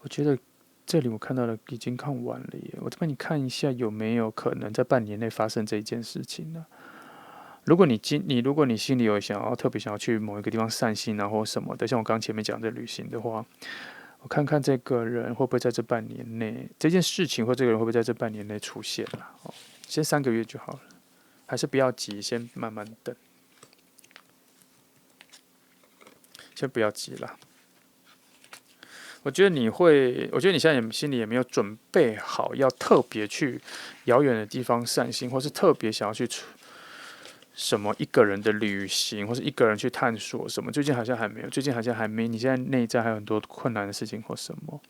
我觉得这里我看到了已经看完了耶，我再帮你看一下有没有可能在半年内发生这一件事情呢？如果你心里有特别想要去某一个地方散心啊或什么的，像我刚前面讲的旅行的话，我看看这个人会不会在这半年内，这件事情或这个人会不会在这半年内出现啦？先3个月就好了，还是不要急，先慢慢等，先不要急啦。我觉得你现在心里也没有准备好要特别去遥远的地方散心，或是特别想要去什么一个人的旅行，或是一个人去探索什么。最近好像还没有，你现在内在还有很多困难的事情或什么。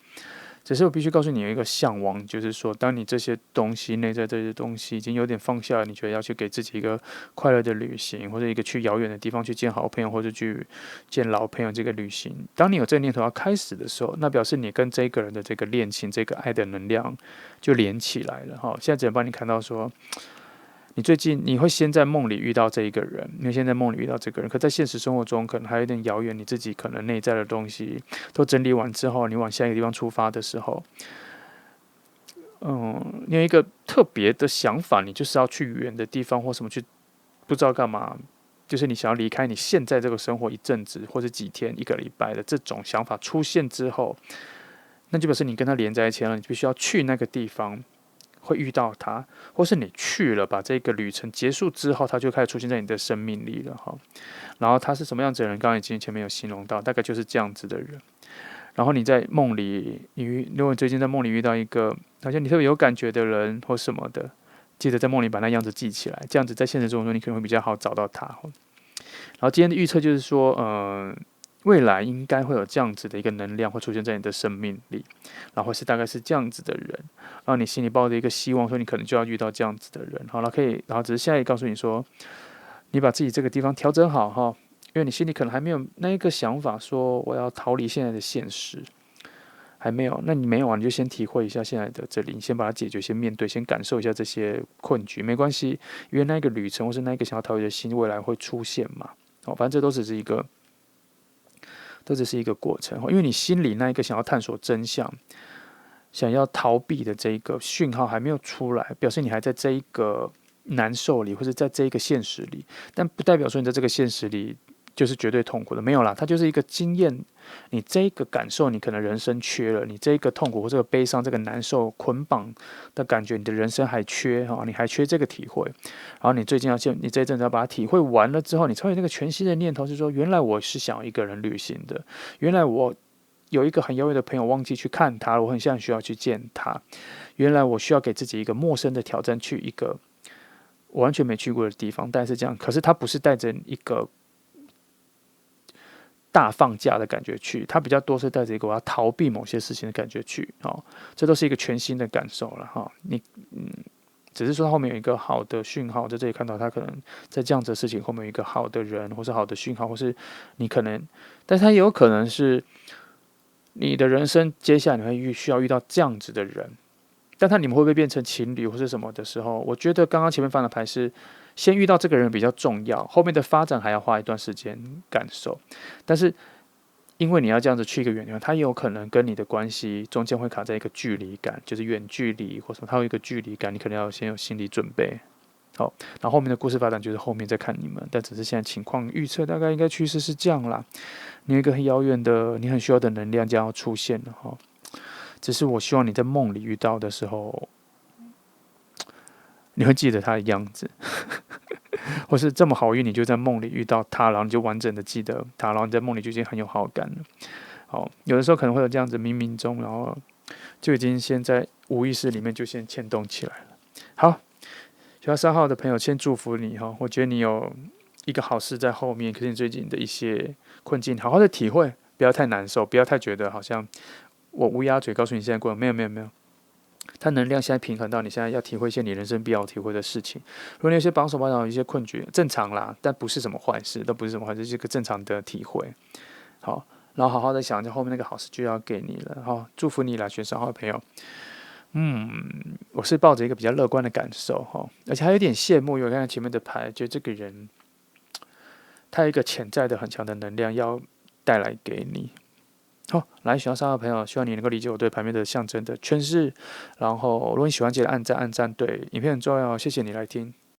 只是我必须告诉你有一个向往，就是说，当你这些东西内在这些东西已经有点放下了，你觉得要去给自己一个快乐的旅行，或者一个去遥远的地方去见好朋友，或者去见老朋友这个旅行，当你有这个念头要开始的时候，那表示你跟这个人的这个恋情、这个爱的能量就连起来了哈。现在只能帮你看到说。你最近你会先在梦里遇到这一个人，你会先在梦里遇到这个人，可在现实生活中可能还有点遥远，你自己可能内在的东西都整理完之后，你往下一个地方出发的时候，你有一个特别的想法，你就是要去远的地方或什么去，不知道干嘛，就是你想要离开你现在这个生活一阵子或者几天、一个礼拜的这种想法出现之后，那就表示你跟他连在一起了，你必须要去那个地方。会遇到他，或是你去了，把这个旅程结束之后，他就开始出现在你的生命里了哈。然后他是什么样子的人？刚刚已经前面有形容到，大概就是这样子的人。然后你在梦里，如果你最近在梦里遇到一个好像你特别有感觉的人或什么的，记得在梦里把那样子记起来，这样子在现实生活中你可能会比较好找到他。然后今天的预测就是说，未来应该会有这样子的一个能量会出现在你的生命里，然后大概是这样子的人，然后你心里抱着一个希望，说你可能就要遇到这样子的人，好了，然后只是现在告诉你说，你把自己这个地方调整好哈，因为你心里可能还没有那一个想法，说我要逃离现在的现实，还没有，那你没有啊，你就先体会一下现在的这里，你先把它解决，先面对，先感受一下这些困局，没关系，因为那个旅程或是那个想要逃离的心，未来会出现嘛，反正这都只是一个过程，因为你心里那一个想要探索真相、想要逃避的这一个讯号还没有出来，表示你还在这一个难受里，或者在这一个现实里，但不代表说你在这个现实里就是绝对痛苦的，没有啦，它就是一个经验。你这一个感受，你可能人生缺了；你这一个痛苦或这个悲伤、这个难受、捆绑的感觉，你的人生还缺哈，你还缺这个体会。然后你你这一阵子要把它体会完了之后，你才有那个全新的念头，是说原来我是想要一个人旅行的，原来我有一个很遥远的朋友忘记去看他，我很想需要去见他。原来我需要给自己一个陌生的挑战，去一个我完全没去过的地方，但是这样，可是他不是带着一个大放假的感觉去，他比较多是带着一个我要逃避某些事情的感觉去，这都是一个全新的感受了哈。只是说后面有一个好的讯号，在这里看到他可能在这样子的事情后面有一个好的人，或是好的讯号，或是你可能，但是他也有可能是你的人生接下来你会需要遇到这样子的人，但你们会不会变成情侣或是什么的时候，我觉得刚刚前面翻的牌是先遇到这个人比较重要，后面的发展还要花一段时间感受，但是。因为你要这样子去一个远地方，它也有可能跟你的关系中间会卡在一个距离感，就是远距离或什么，它有一个距离感，你可能要先有心理准备。好，然后后面的故事发展就是后面再看你们，但只是现在情况预测大概应该趋势是这样啦。你有一个很遥远的、你很需要的能量将要出现了哈，只是我希望你在梦里遇到的时候，你会记得他的样子。或是这么好运，你就在梦里遇到他，然后你就完整的记得他，然后你在梦里就已经很有好感了。好，有的时候可能会有这样子冥冥中，然后就已经先在无意识里面就先牵动起来了。好，选到3号的朋友，先祝福你哈，我觉得你有一个好事在后面，可是你最近的一些困境，好好的体会，不要太难受，不要太觉得好像我乌鸦嘴告诉你现在过了，没有没有没有，它能量现在平衡到你现在要体会一些你人生必要体会的事情。如果你有些绑手绑脚、有一些困局，正常啦，但不是什么坏事，都不是什么坏事，是一个正常的体会。好，然后好好的想着后面那个好事就要给你了，好，祝福你啦，选3号的朋友。我是抱着一个比较乐观的感受哈，而且还有点羡慕，因为我看看前面的牌，觉得这个人他有一个潜在的很强的能量要带来给你。好，来选到3号的朋友，希望你能够理解我对牌面的象征的诠释。然后，如果你喜欢，记得按赞，对影片很重要，谢谢你来听。